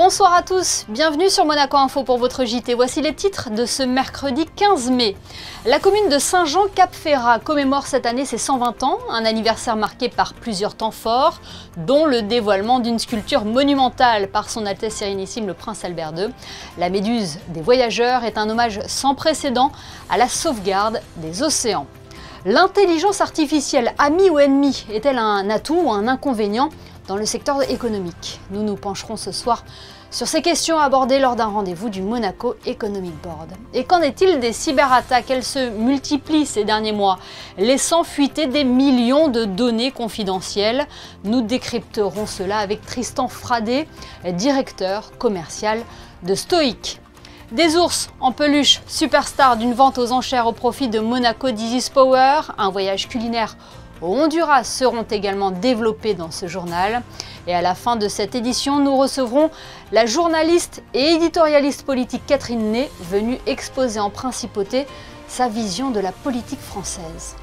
Bonsoir à tous, bienvenue sur Monaco Info pour votre JT. Voici les titres de ce mercredi 15 mai. La commune de Saint-Jean-Cap-Ferrat commémore cette année ses 120 ans, un anniversaire marqué par plusieurs temps forts, dont le dévoilement d'une sculpture monumentale par son Altesse Sérénissime le Prince Albert II. La Méduse des voyageurs est un hommage sans précédent à la sauvegarde des océans. L'intelligence artificielle, amie ou ennemie, est-elle un atout ou un inconvénient dans le secteur économique? Nous nous pencherons ce soir sur ces questions abordées lors d'un rendez-vous du Monaco Economic Board. Et qu'en est-il des cyberattaques? Elles se multiplient ces derniers mois, laissant fuiter des millions de données confidentielles. Nous décrypterons cela avec Tristan Fradé, directeur commercial de Stoic. Des ours en peluche, superstar d'une vente aux enchères au profit de Monaco This is Power, un voyage culinaire au Honduras seront également développés dans ce journal. Et à la fin de cette édition, nous recevrons la journaliste et éditorialiste politique Catherine Ney, venue exposer en principauté sa vision de la politique française.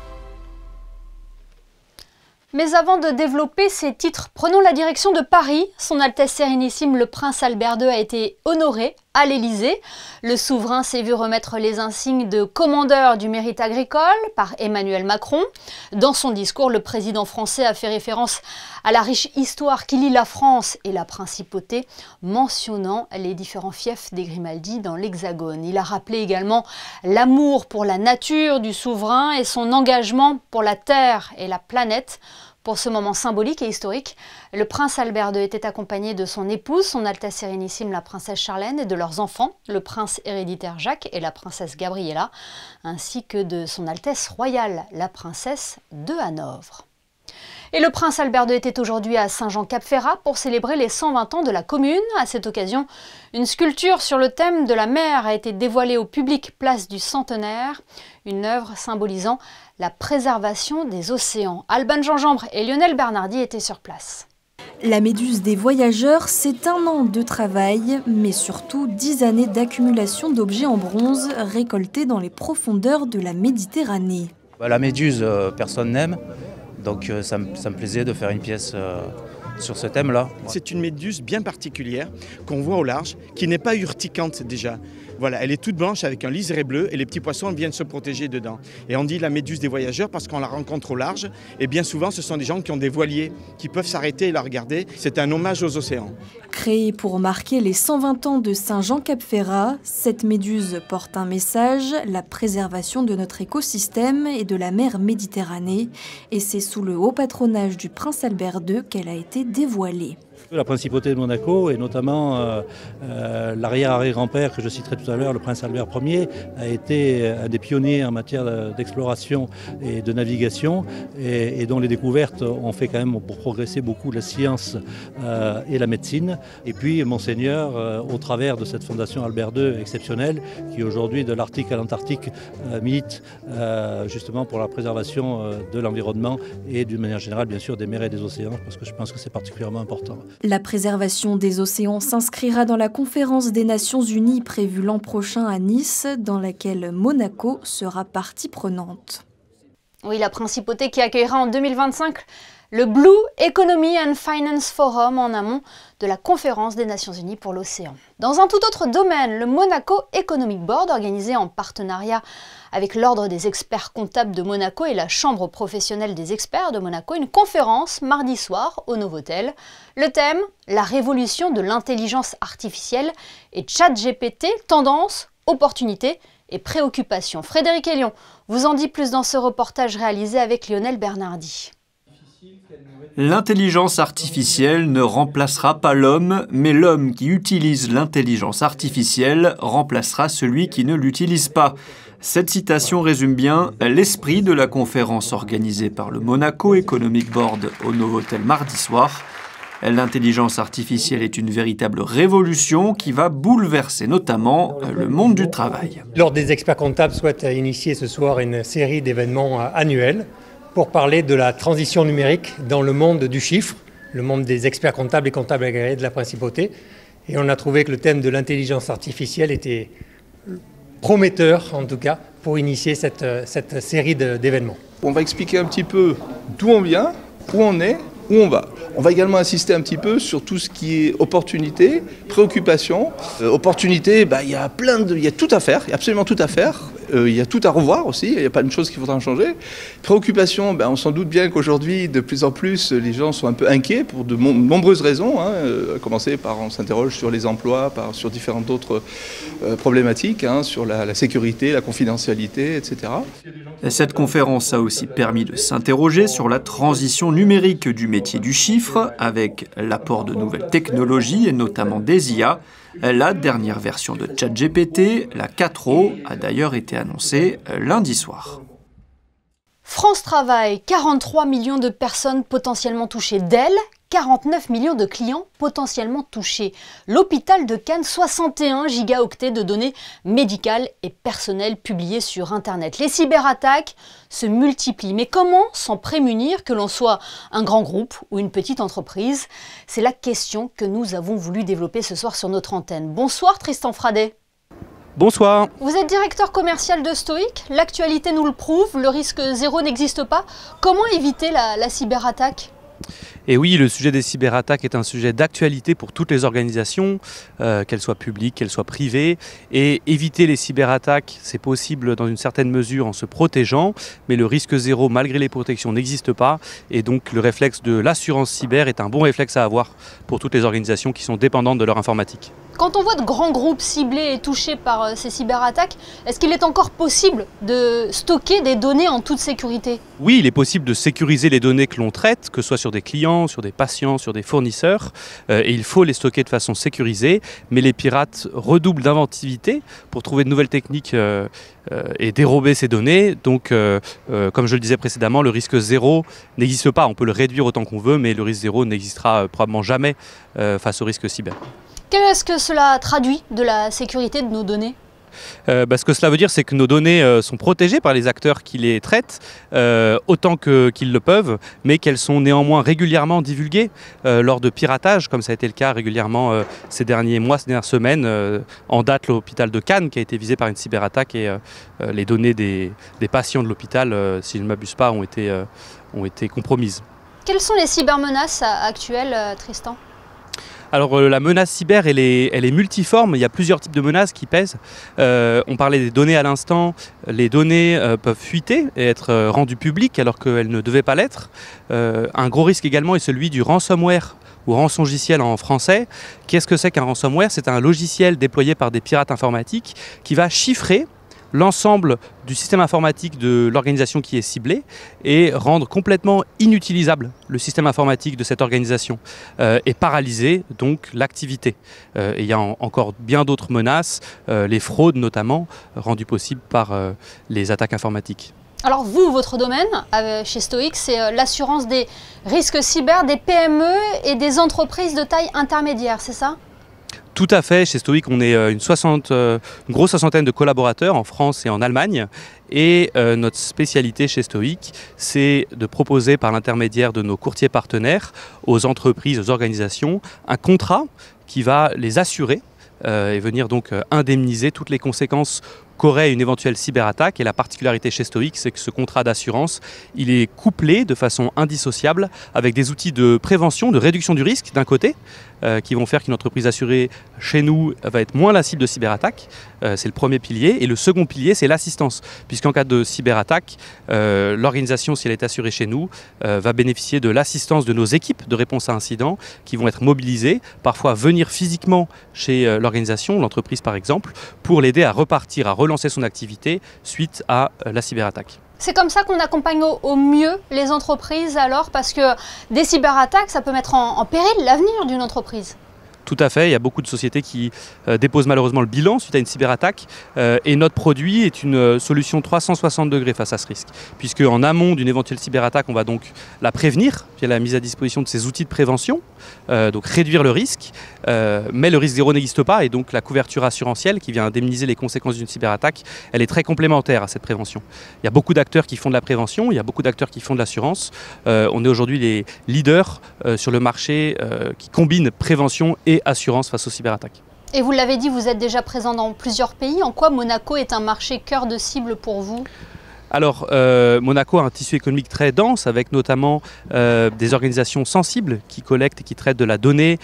Mais avant de développer ces titres, prenons la direction de Paris. Son Altesse Sérénissime, le Prince Albert II, a été honoré à l'Élysée. Le souverain s'est vu remettre les insignes de commandeur du mérite agricole par Emmanuel Macron. Dans son discours, le président français a fait référence à la riche histoire qui lie la France et la principauté, mentionnant les différents fiefs des Grimaldi dans l'Hexagone. Il a rappelé également l'amour pour la nature du souverain et son engagement pour la terre et la planète. Pour ce moment symbolique et historique, le prince Albert II était accompagné de son épouse, son Altesse Sérénissime la princesse Charlène, et de leurs enfants, le prince héréditaire Jacques et la princesse Gabriella, ainsi que de son Altesse royale, la princesse de Hanovre. Et le prince Albert II était aujourd'hui à Saint-Jean-Cap-Ferrat pour célébrer les 120 ans de la commune. À cette occasion, une sculpture sur le thème de la mer a été dévoilée au public place du Centenaire, une œuvre symbolisant la préservation des océans. Alban Gingembre et Lionel Bernardi étaient sur place. La Méduse des voyageurs, c'est 1 an de travail, mais surtout 10 années d'accumulation d'objets en bronze récoltés dans les profondeurs de la Méditerranée. La Méduse, personne n'aime. Donc ça me plaisait de faire une pièce sur ce thème-là. C'est une méduse bien particulière qu'on voit au large, qui n'est pas urticante déjà. Voilà, elle est toute blanche avec un liseré bleu et les petits poissons viennent se protéger dedans. Et on dit la méduse des voyageurs parce qu'on la rencontre au large et bien souvent ce sont des gens qui ont des voiliers qui peuvent s'arrêter et la regarder. C'est un hommage aux océans. Créée pour marquer les 120 ans de Saint-Jean-Cap-Ferrat, cette méduse porte un message, la préservation de notre écosystème et de la mer Méditerranée. Et c'est sous le haut patronage du prince Albert II qu'elle a été dévoilée. La principauté de Monaco et notamment l'arrière-arrière-grand-père que je citerai tout à l'heure, le prince Albert Ier, a été un des pionniers en matière d'exploration et de navigation et dont les découvertes ont fait quand même pour progresser beaucoup la science et la médecine. Et puis Monseigneur, au travers de cette fondation Albert II exceptionnelle, qui aujourd'hui de l'Arctique à l'Antarctique milite justement pour la préservation de l'environnement et d'une manière générale bien sûr des mers et des océans, parce que je pense que c'est particulièrement important. La préservation des océans s'inscrira dans la conférence des Nations Unies prévue l'an prochain à Nice, dans laquelle Monaco sera partie prenante. Oui, la principauté qui accueillera en 2025 le Blue Economy and Finance Forum en amont de la conférence des Nations Unies pour l'océan. Dans un tout autre domaine, le Monaco Economic Board, organisé en partenariat avec l'Ordre des experts comptables de Monaco et la Chambre professionnelle des experts de Monaco, une conférence mardi soir au Novotel. Le thème, la révolution de l'intelligence artificielle et ChatGPT, tendance, opportunités et préoccupations. Frédéric Elion vous en dit plus dans ce reportage réalisé avec Lionel Bernardi. L'intelligence artificielle ne remplacera pas l'homme, mais l'homme qui utilise l'intelligence artificielle remplacera celui qui ne l'utilise pas. Cette citation résume bien l'esprit de la conférence organisée par le Monaco Economic Board au Novotel mardi soir. L'intelligence artificielle est une véritable révolution qui va bouleverser notamment le monde du travail. L'Ordre des experts comptables souhaite initier ce soir une série d'événements annuels pour parler de la transition numérique dans le monde du chiffre, le monde des experts comptables et comptables agréés de la principauté. Et on a trouvé que le thème de l'intelligence artificielle était prometteur, en tout cas, pour initier cette série d'événements. On va expliquer un petit peu d'où on vient, où on est où on va. On va également insister un petit peu sur tout ce qui est opportunité, préoccupation. Opportunité, il y a tout à faire, il y a absolument tout à faire. Il y a tout à revoir aussi, il n'y a pas une chose qu'il faudra changer. Préoccupation, on s'en doute bien qu'aujourd'hui, de plus en plus, les gens sont un peu inquiets pour de nombreuses raisons. À commencer par, on s'interroge sur les emplois, sur différentes autres problématiques, sur la sécurité, la confidentialité, etc. Cette conférence a aussi permis de s'interroger sur la transition numérique du métier du chiffre, avec l'apport de nouvelles technologies et notamment des IA. La dernière version de ChatGPT, la 4o, a d'ailleurs été annoncée lundi soir. France Travail, 43 millions de personnes potentiellement touchées d'elle, 49 millions de clients potentiellement touchés. L'hôpital de Cannes, 61 gigaoctets de données médicales et personnelles publiées sur Internet. Les cyberattaques se multiplient. Mais comment s'en prémunir, que l'on soit un grand groupe ou une petite entreprise? C'est la question que nous avons voulu développer ce soir sur notre antenne. Bonsoir Tristan Fradet. Bonsoir. Vous êtes directeur commercial de Stoic. L'actualité nous le prouve, le risque zéro n'existe pas. Comment éviter la cyberattaque ? Et oui, le sujet des cyberattaques est un sujet d'actualité pour toutes les organisations, qu'elles soient publiques, qu'elles soient privées. Et éviter les cyberattaques, c'est possible dans une certaine mesure en se protégeant, mais le risque zéro, malgré les protections, n'existe pas. Et donc le réflexe de l'assurance cyber est un bon réflexe à avoir pour toutes les organisations qui sont dépendantes de leur informatique. Quand on voit de grands groupes ciblés et touchés par ces cyberattaques, est-ce qu'il est encore possible de stocker des données en toute sécurité? Oui, il est possible de sécuriser les données que l'on traite, que ce soit sur des clients, sur des patients, sur des fournisseurs, et il faut les stocker de façon sécurisée, mais les pirates redoublent d'inventivité pour trouver de nouvelles techniques et dérober ces données. Donc, comme je le disais précédemment, le risque zéro n'existe pas. On peut le réduire autant qu'on veut, mais le risque zéro n'existera probablement jamais face au risque cyber. Qu'est-ce que cela traduit de la sécurité de nos données ? Ce que cela veut dire, c'est que nos données sont protégées par les acteurs qui les traitent autant qu'ils le peuvent, mais qu'elles sont néanmoins régulièrement divulguées lors de piratage, comme ça a été le cas régulièrement ces derniers mois, ces dernières semaines. En date, l'hôpital de Cannes qui a été visé par une cyberattaque et les données des patients de l'hôpital, si je ne m'abuse pas, ont été compromises. Quelles sont les cybermenaces actuelles, Tristan ? Alors la menace cyber, elle est multiforme, il y a plusieurs types de menaces qui pèsent. On parlait des données à l'instant, les données peuvent fuiter et être rendues publiques alors qu'elles ne devaient pas l'être. Un gros risque également est celui du ransomware ou rançongiciel en français. Qu'est-ce que c'est qu'un ransomware? C'est un logiciel déployé par des pirates informatiques qui va chiffrer l'ensemble du système informatique de l'organisation qui est ciblée et rendre complètement inutilisable le système informatique de cette organisation et paralyser donc l'activité. Il y a encore bien d'autres menaces, les fraudes notamment, rendues possibles par les attaques informatiques. Alors vous, votre domaine chez Stoic, c'est l'assurance des risques cyber des PME et des entreprises de taille intermédiaire, c'est ça ? Tout à fait, chez Stoic, on est une grosse soixantaine de collaborateurs en France et en Allemagne. Et notre spécialité chez Stoic, c'est de proposer par l'intermédiaire de nos courtiers partenaires aux entreprises, aux organisations, un contrat qui va les assurer et venir donc indemniser toutes les conséquences qu'aurait une éventuelle cyberattaque. Et la particularité chez Stoic, c'est que ce contrat d'assurance, il est couplé de façon indissociable avec des outils de prévention, de réduction du risque d'un côté, qui vont faire qu'une entreprise assurée chez nous va être moins la cible de cyberattaque. C'est le premier pilier. Et le second pilier, c'est l'assistance. Puisqu'en cas de cyberattaque, l'organisation, si elle est assurée chez nous, va bénéficier de l'assistance de nos équipes de réponse à incidents qui vont être mobilisées, parfois venir physiquement chez l'organisation, l'entreprise par exemple, pour l'aider à repartir, à relancer son activité suite à la cyberattaque. C'est comme ça qu'on accompagne au mieux les entreprises alors, parce que des cyberattaques, ça peut mettre en péril l'avenir d'une entreprise. Tout à fait, il y a beaucoup de sociétés qui déposent malheureusement le bilan suite à une cyberattaque et notre produit est une solution 360 degrés face à ce risque. Puisque en amont d'une éventuelle cyberattaque, on va donc la prévenir via la mise à disposition de ces outils de prévention, donc réduire le risque, mais le risque zéro n'existe pas et donc la couverture assurantielle qui vient indemniser les conséquences d'une cyberattaque, elle est très complémentaire à cette prévention. Il y a beaucoup d'acteurs qui font de la prévention, il y a beaucoup d'acteurs qui font de l'assurance. On est aujourd'hui les leaders sur le marché qui combinent prévention et assurance face aux cyberattaques. Et vous l'avez dit, vous êtes déjà présent dans plusieurs pays. En quoi Monaco est un marché cœur de cible pour vous ? Alors, Monaco a un tissu économique très dense, avec notamment des organisations sensibles qui collectent et qui traitent de la donnée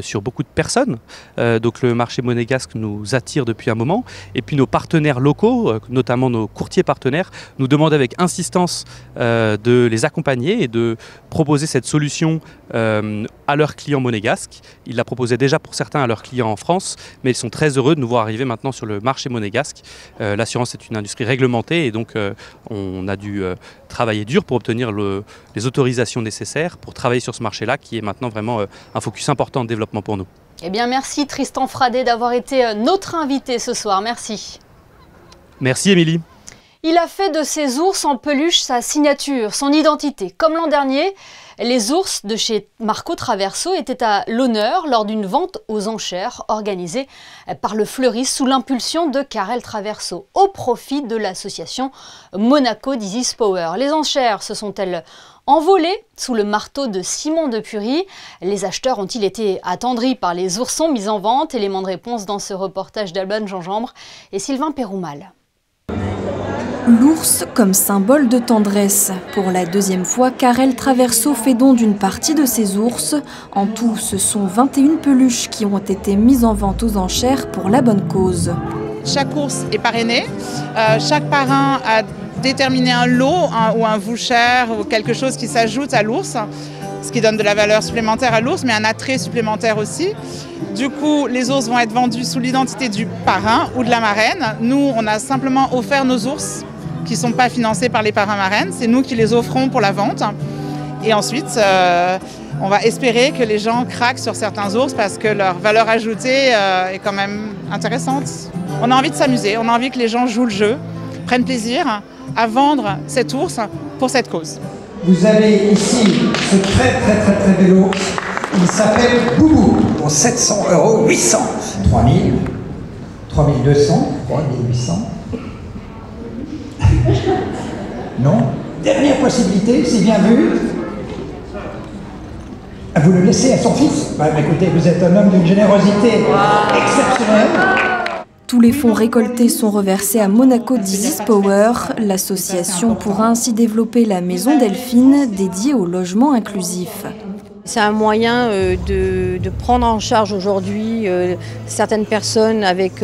sur beaucoup de personnes. Donc le marché monégasque nous attire depuis un moment. Et puis nos partenaires locaux, notamment nos courtiers partenaires, nous demandent avec insistance de les accompagner et de proposer cette solution à leurs clients monégasques. Ils la proposaient déjà pour certains à leurs clients en France, mais ils sont très heureux de nous voir arriver maintenant sur le marché monégasque. L'assurance est une industrie réglementée et donc on a dû travailler dur pour obtenir les autorisations nécessaires pour travailler sur ce marché-là qui est maintenant vraiment un focus important de développement pour nous. Eh bien merci Tristan Fradet d'avoir été notre invité ce soir, merci. Merci Émilie. Il a fait de ses ours en peluche sa signature, son identité. Comme l'an dernier, les ours de chez Marco Traverso étaient à l'honneur lors d'une vente aux enchères organisée par le fleuriste sous l'impulsion de Karel Traverso au profit de l'association Monaco Disease Power. Les enchères se sont-elles envolées sous le marteau de Simon Depury? Les acheteurs ont-ils été attendris par les oursons mis en vente? Élément de réponse dans ce reportage d'Alban Gingembre et Sylvain Péroumal. L'ours comme symbole de tendresse. Pour la deuxième fois, Karel Traverso fait don d'une partie de ses ours. En tout, ce sont 21 peluches qui ont été mises en vente aux enchères pour la bonne cause. Chaque ours est parrainé. Chaque parrain a déterminé un lot ou un voucher ou quelque chose qui s'ajoute à l'ours, ce qui donne de la valeur supplémentaire à l'ours, mais un attrait supplémentaire aussi. Du coup, les ours vont être vendus sous l'identité du parrain ou de la marraine. Nous, on a simplement offert nos ours qui ne sont pas financés par les parrains marraines. C'est nous qui les offrons pour la vente. Et ensuite, on va espérer que les gens craquent sur certains ours parce que leur valeur ajoutée est quand même intéressante. On a envie de s'amuser, on a envie que les gens jouent le jeu, prennent plaisir à vendre cet ours pour cette cause. Vous avez ici ce très bel ours. Il s'appelle Boubou. Pour 700 €, 800, 3000, 3200, 3800. Non. Dernière possibilité, c'est bien vu. Vous le laissez à son fils. Écoutez, vous êtes un homme d'une générosité exceptionnelle. Tous les fonds récoltés sont reversés à Monaco Disease Power. L'association pourra ainsi développer la maison Delphine dédiée au logement inclusif. C'est un moyen de prendre en charge aujourd'hui certaines personnes avec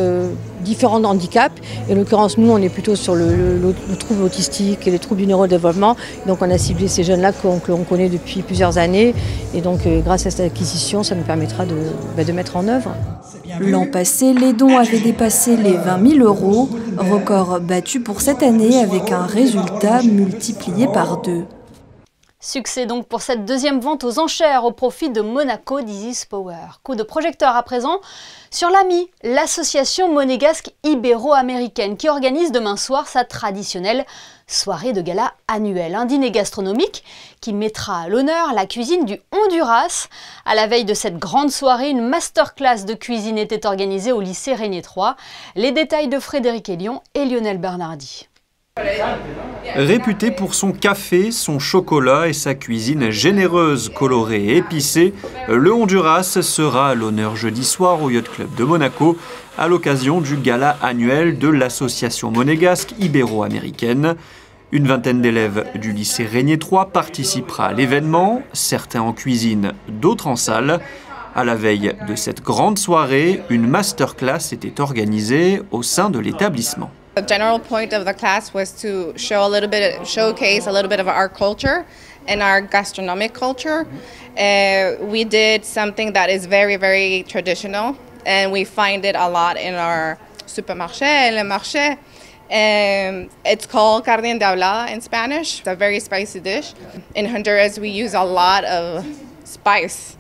différents handicaps. Et en l'occurrence, nous, on est plutôt sur le trouble autistique et les troubles du neurodéveloppement. Donc on a ciblé ces jeunes-là qu'on connaît depuis plusieurs années. Et donc grâce à cette acquisition, ça nous permettra de mettre en œuvre. L'an passé, les dons avaient dépassé les 20 000 €, record battu pour cette année avec un résultat multiplié par 2. Succès donc pour cette deuxième vente aux enchères au profit de Monaco Disease Power. Coup de projecteur à présent sur l'AMI, l'association monégasque ibéro-américaine qui organise demain soir sa traditionnelle soirée de gala annuelle. Un dîner gastronomique qui mettra à l'honneur la cuisine du Honduras. À la veille de cette grande soirée, une masterclass de cuisine était organisée au lycée Régnier 3. Les détails de Frédéric Elion et Lionel Bernardi. Réputé pour son café, son chocolat et sa cuisine généreuse, colorée et épicée, le Honduras sera à l'honneur jeudi soir au Yacht Club de Monaco à l'occasion du gala annuel de l'association monégasque ibéro-américaine. Une vingtaine d'élèves du lycée Régnier 3 participera à l'événement, certains en cuisine, d'autres en salle. À la veille de cette grande soirée, une masterclass était organisée au sein de l'établissement. The general point of the class was to showcase a little bit of our culture and our gastronomic culture. We did something that is very traditional, and we find it a lot in our supermarché, le marché. It's called carne endiablada in Spanish. It's a very spicy dish. In Honduras, we use a lot of spice,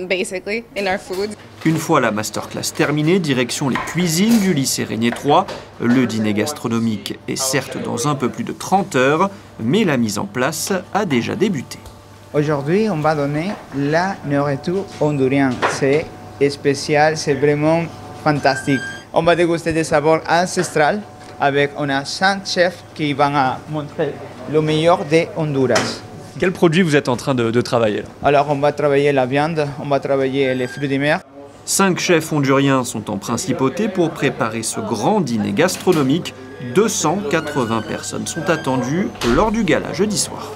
basically, in our food. Une fois la masterclass terminée, direction les cuisines du lycée Régnier 3. Le dîner gastronomique est certes dans un peu plus de 30 heures, mais la mise en place a déjà débuté. Aujourd'hui, on va donner la nourriture hondurienne. C'est spécial, c'est vraiment fantastique. On va déguster des saveurs ancestrales on a 5 chefs qui vont montrer le meilleur de Honduras. Quel produit vous êtes en train de travailler là? Alors, on va travailler la viande, on va travailler les fruits de mer. 5 chefs honduriens sont en principauté pour préparer ce grand dîner gastronomique 280 personnes sont attendues lors du gala jeudi soir.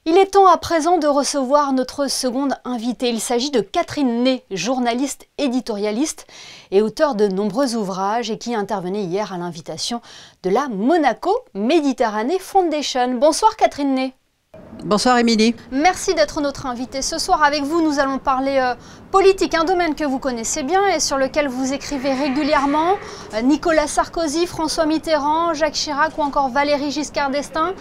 Il est temps à présent de recevoir notre seconde invitée. Il s'agit de Catherine Ney, journaliste éditorialiste et auteure de nombreux ouvrages et qui intervenait hier à l'invitation de la Monaco Méditerranée Foundation. Bonsoir Catherine Ney. Bonsoir Émilie. Merci d'être notre invitée. Ce soir avec vous, nous allons parler politique, un domaine que vous connaissez bien et sur lequel vous écrivez régulièrement. Nicolas Sarkozy, François Mitterrand, Jacques Chirac ou encore Valéry Giscard d'Estaing.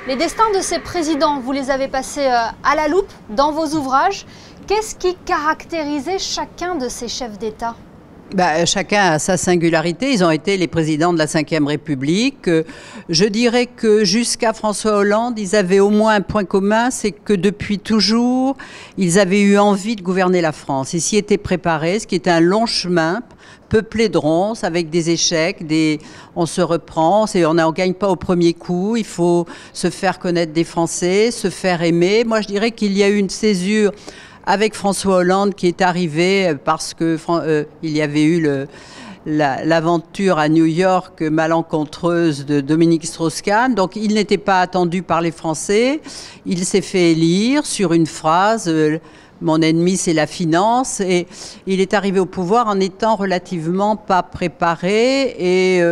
Les destins de ces présidents, vous les avez passés à la loupe dans vos ouvrages. Qu'est-ce qui caractérisait chacun de ces chefs d'État ? Chacun a sa singularité. Ils ont été les présidents de la Ve République. Je dirais que jusqu'à François Hollande, ils avaient au moins un point commun, c'est que depuis toujours, ils avaient eu envie de gouverner la France. Ils s'y étaient préparés, ce qui était un long chemin, peuplé de ronces, avec des échecs, on se reprend, on ne gagne pas au premier coup, il faut se faire connaître des Français, se faire aimer. Moi, je dirais qu'il y a eu une césure avec François Hollande qui est arrivé parce que il y avait eu l'aventure à New York malencontreuse de Dominique Strauss-Kahn. Donc il n'était pas attendu par les Français. Il s'est fait élire sur une phrase mon ennemi, c'est la finance. Et il est arrivé au pouvoir en étant relativement pas préparé et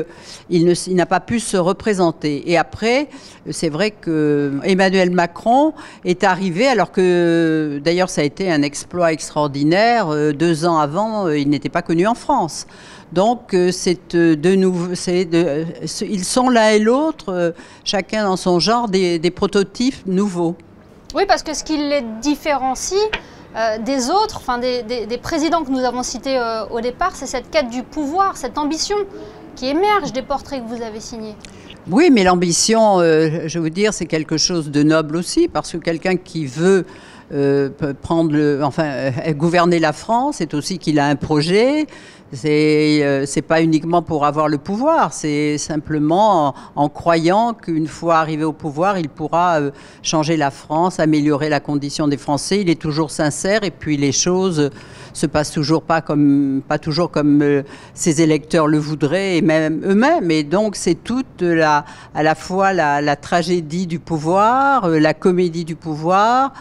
il n'a pas pu se représenter. Et après, c'est vrai que Emmanuel Macron est arrivé, alors que d'ailleurs ça a été un exploit extraordinaire. 2 ans avant, il n'était pas connu en France. Donc c'est de nouveau, ils sont l'un et l'autre, chacun dans son genre, des prototypes nouveaux. Oui, parce que ce qui les différencie des autres, enfin des présidents que nous avons cités au départ, c'est cette quête du pouvoir, cette ambition qui émerge des portraits que vous avez signés. Oui, mais l'ambition, je veux dire, c'est quelque chose de noble aussi, parce que quelqu'un qui veut gouverner la France, c'est aussi qu'il a un projet. C'est pas uniquement pour avoir le pouvoir, c'est simplement en croyant qu'une fois arrivé au pouvoir, il pourra changer la France, améliorer la condition des Français. Il est toujours sincère et puis les choses se passent toujours pas toujours comme ses électeurs le voudraient et même eux-mêmes. Et donc c'est toute à la fois la tragédie du pouvoir, la comédie du pouvoir,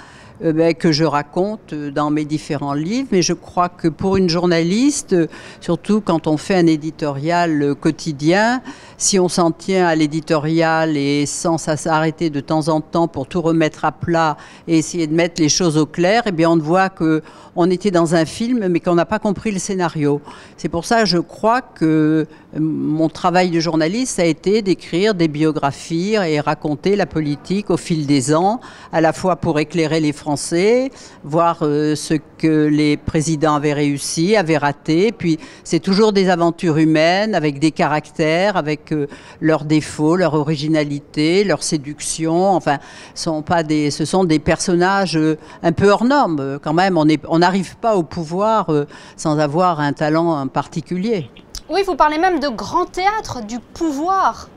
que je raconte dans mes différents livres. Mais je crois que pour une journaliste, surtout quand on fait un éditorial quotidien, si on s'en tient à l'éditorial et sans s'arrêter de temps en temps pour tout remettre à plat et essayer de mettre les choses au clair, eh bien on voit qu'on était dans un film mais qu'on n'a pas compris le scénario. C'est pour ça que je crois que mon travail de journaliste, ça a été d'écrire des biographies et raconter la politique au fil des ans, à la fois pour éclairer les Français, voir ce que les présidents avaient réussi, avaient raté. Puis c'est toujours des aventures humaines avec des caractères, avec leurs défauts, leur originalité, leur séduction. Enfin, ce sont des personnages un peu hors normes quand même. On n'arrive pas au pouvoir sans avoir un talent particulier. Oui, vous parlez même de grand théâtre, du pouvoir.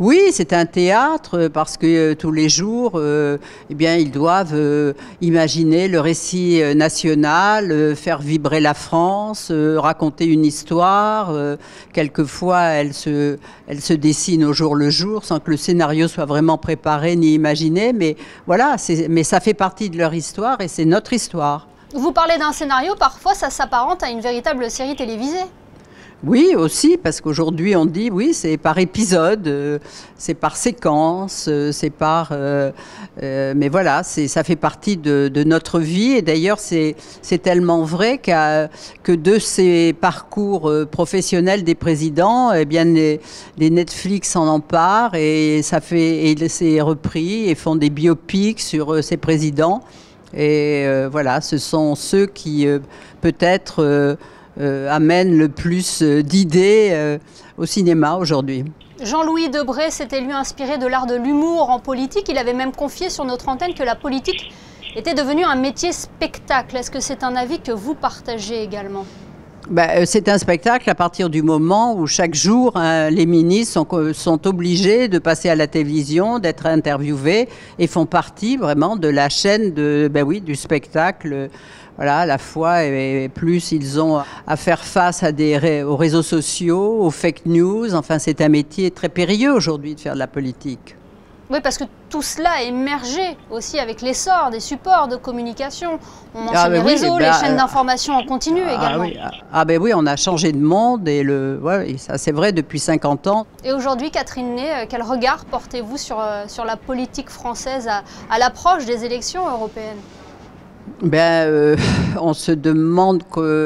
Oui, c'est un théâtre parce que tous les jours, ils doivent imaginer le récit national, faire vibrer la France, raconter une histoire. Quelquefois, elle se dessine au jour le jour sans que le scénario soit vraiment préparé ni imaginé. Mais voilà, mais ça fait partie de leur histoire et c'est notre histoire. Vous parlez d'un scénario, parfois ça s'apparente à une véritable série télévisée. Oui, aussi, parce qu'aujourd'hui, on dit, oui, c'est par épisode, c'est par séquence, c'est par... mais voilà, ça fait partie de notre vie. Et d'ailleurs, c'est tellement vrai que de ces parcours professionnels des présidents, eh bien, les Netflix s'en emparent et c'est repris et font des biopics sur ces présidents. Et voilà, ce sont ceux qui, peut-être... amène le plus d'idées au cinéma aujourd'hui. Jean-Louis Debré s'était lui inspiré de l'art de l'humour en politique. Il avait même confié sur notre antenne que la politique était devenue un métier spectacle. Est-ce que c'est un avis que vous partagez également ? C'est un spectacle à partir du moment où chaque jour, les ministres sont obligés de passer à la télévision, d'être interviewés et font partie vraiment de la chaîne du spectacle. Voilà, à la fois, et plus ils ont à faire face aux réseaux sociaux, aux fake news. Enfin, c'est un métier très périlleux aujourd'hui de faire de la politique. Oui, parce que tout cela a émergé aussi avec l'essor des supports de communication. On mentionne les réseaux, les chaînes d'information en continu également. Oui, on a changé de monde et ça c'est vrai depuis 50 ans. Et aujourd'hui, Catherine Ney, quel regard portez-vous sur la politique française à l'approche des élections européennes ? On se demande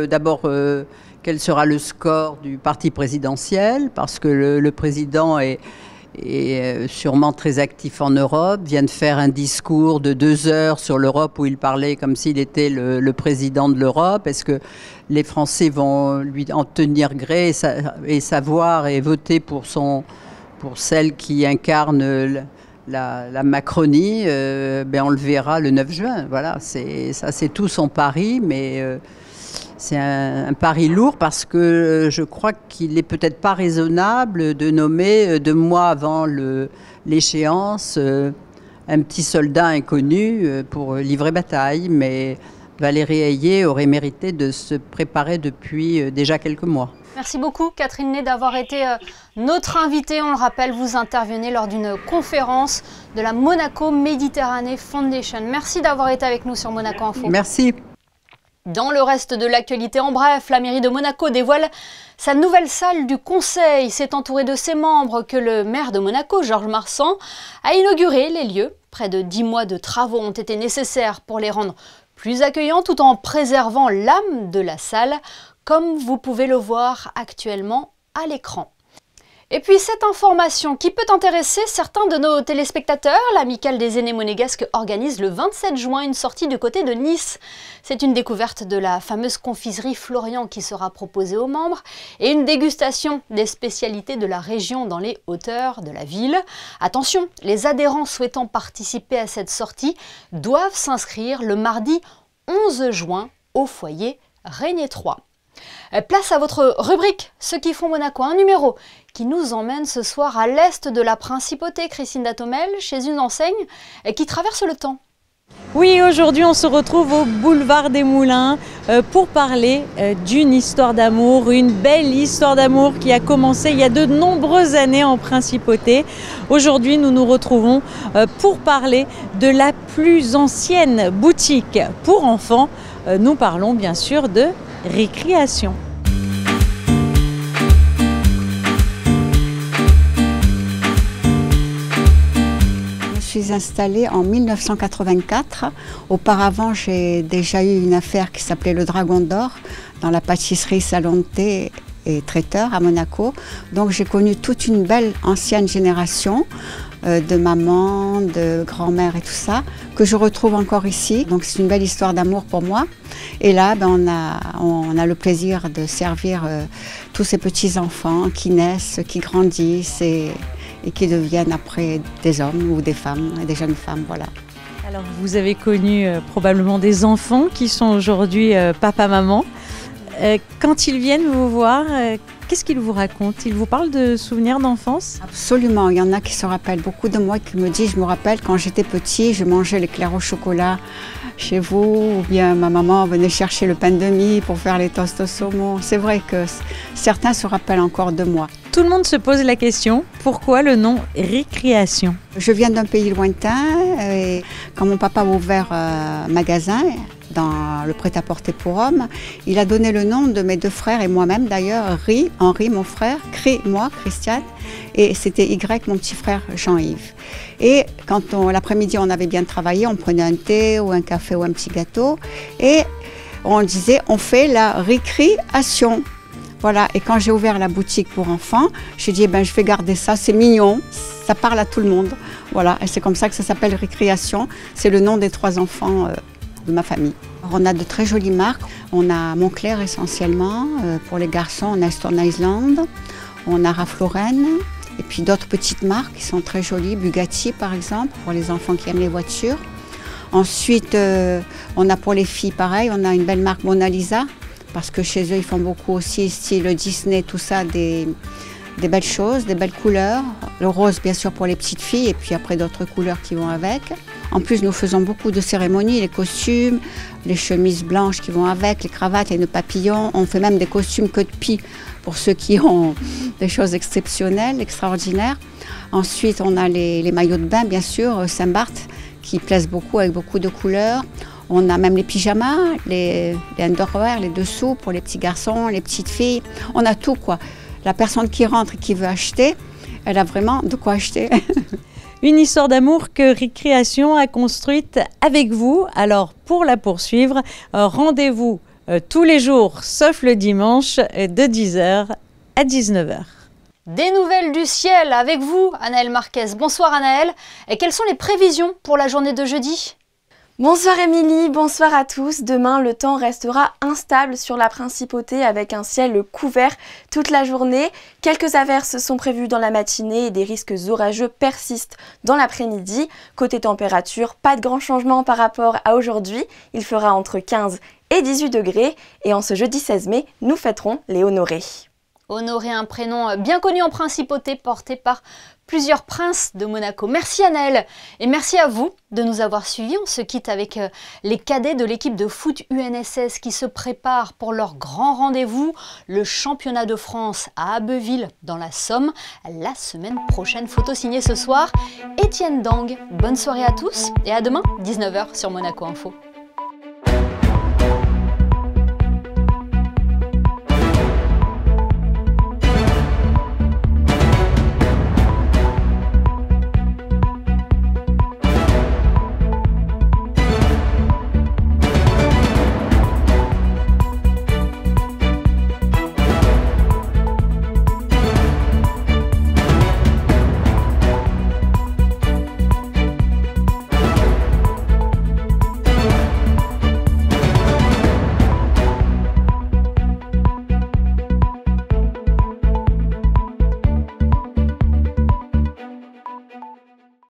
d'abord quel sera le score du parti présidentiel, parce que le président est sûrement très actif en Europe, vient de faire un discours de 2 heures sur l'Europe où il parlait comme s'il était le président de l'Europe. Est-ce que les Français vont lui en tenir gré et savoir et voter pour celle qui incarne la Macronie? On le verra le 9 juin. Voilà, c'est tout son pari, mais c'est un pari lourd parce que je crois qu'il n'est peut-être pas raisonnable de nommer 2 mois avant l'échéance un petit soldat inconnu pour livrer bataille. Mais Valérie Ayé aurait mérité de se préparer depuis déjà quelques mois. Merci beaucoup Catherine Ney d'avoir été notre invitée. On le rappelle, vous intervenez lors d'une conférence de la Monaco Méditerranée Foundation. Merci d'avoir été avec nous sur Monaco Info. Merci. Dans le reste de l'actualité, en bref, la mairie de Monaco dévoile sa nouvelle salle du conseil. C'est entouré de ses membres que le maire de Monaco, Georges Marsan, a inauguré les lieux. Près de 10 mois de travaux ont été nécessaires pour les rendre plus accueillants tout en préservant l'âme de la salle, comme vous pouvez le voir actuellement à l'écran. Et puis cette information qui peut intéresser certains de nos téléspectateurs, l'Amicale des aînés monégasques organise le 27 juin une sortie du côté de Nice. C'est une découverte de la fameuse confiserie Florian qui sera proposée aux membres et une dégustation des spécialités de la région dans les hauteurs de la ville. Attention, les adhérents souhaitant participer à cette sortie doivent s'inscrire le mardi 11 juin au foyer Régnier 3. Place à votre rubrique « Ceux qui font Monaco », un numéro qui nous emmène ce soir à l'est de la Principauté, Christine Datomel, chez une enseigne qui traverse le temps. Oui, aujourd'hui on se retrouve au boulevard des Moulins pour parler d'une histoire d'amour, une belle histoire d'amour qui a commencé il y a de nombreuses années en Principauté. Aujourd'hui nous nous retrouvons pour parler de la plus ancienne boutique pour enfants. Nous parlons bien sûr de Récréation. Je suis installée en 1984. Auparavant, j'ai déjà eu une affaire qui s'appelait le Dragon d'Or dans la pâtisserie Salon de thé et traiteur à Monaco. Donc j'ai connu toute une belle ancienne génération de mamans, de grand-mères et tout ça, que je retrouve encore ici. Donc c'est une belle histoire d'amour pour moi. Et là, on a le plaisir de servir tous ces petits-enfants qui naissent, qui grandissent et qui deviennent après des hommes ou des femmes, des jeunes femmes, voilà. Alors vous avez connu probablement des enfants qui sont aujourd'hui papa-maman. Quand ils viennent vous voir, qu'est-ce qu'ils vous racontent? Ils vous parlent de souvenirs d'enfance? Absolument, il y en a qui se rappellent beaucoup de moi, qui me disent, je me rappelle quand j'étais petit, je mangeais l'éclair au chocolat chez vous, ou bien ma maman venait chercher le pain de mie pour faire les toasts au saumon. C'est vrai que certains se rappellent encore de moi. Tout le monde se pose la question, pourquoi le nom Récréation? Je viens d'un pays lointain et quand mon papa a ouvert un magasin dans le prêt-à-porter pour hommes, il a donné le nom de mes 2 frères et moi-même d'ailleurs, Henri mon frère, Cri moi, Christiane, et c'était Y mon petit frère Jean-Yves. Et quand l'après-midi on avait bien travaillé, on prenait un thé ou un café ou un petit gâteau et on disait on fait la récréation. Voilà, et quand j'ai ouvert la boutique pour enfants, j'ai dit je vais garder ça, c'est mignon, ça parle à tout le monde. Voilà, et c'est comme ça que ça s'appelle Récréation, c'est le nom des 3 enfants de ma famille. Alors, on a de très jolies marques, on a Moncler essentiellement, pour les garçons on a Stone Island, on a Ralph Lauren, et puis d'autres petites marques qui sont très jolies, Bugatti par exemple, pour les enfants qui aiment les voitures. Ensuite, on a pour les filles pareil, on a une belle marque Mona Lisa, parce que chez eux, ils font beaucoup aussi, style Disney, tout ça, des belles choses, des belles couleurs. Le rose, bien sûr, pour les petites filles, et puis après d'autres couleurs qui vont avec. En plus, nous faisons beaucoup de cérémonies, les costumes, les chemises blanches qui vont avec, les cravates et nos papillons. On fait même des costumes queue de pie pour ceux qui ont des choses exceptionnelles, extraordinaires. Ensuite, on a les maillots de bain, bien sûr, Saint-Barth, qui plaisent beaucoup avec beaucoup de couleurs. On a même les pyjamas, les underwear, les dessous pour les petits garçons, les petites filles. On a tout, quoi. La personne qui rentre et qui veut acheter, elle a vraiment de quoi acheter. Une histoire d'amour que RIC Création a construite avec vous. Alors, pour la poursuivre, rendez-vous tous les jours, sauf le dimanche, de 10h à 19h. Des nouvelles du ciel avec vous, Anaëlle Marquez. Bonsoir Anaëlle. Et quelles sont les prévisions pour la journée de jeudi ? Bonsoir Émilie, bonsoir à tous. Demain, le temps restera instable sur la principauté avec un ciel couvert toute la journée. Quelques averses sont prévues dans la matinée et des risques orageux persistent dans l'après-midi. Côté température, pas de grand changement par rapport à aujourd'hui. Il fera entre 15 et 18 degrés. Et en ce jeudi 16 mai, nous fêterons les Honorés. Honoré, un prénom bien connu en principauté, porté par plusieurs princes de Monaco. Merci Anaëlle et merci à vous de nous avoir suivis. On se quitte avec les cadets de l'équipe de foot UNSS qui se préparent pour leur grand rendez-vous, le championnat de France à Abbeville dans la Somme, la semaine prochaine. Photo signée ce soir, Étienne Dang. Bonne soirée à tous et à demain, 19h sur Monaco Info.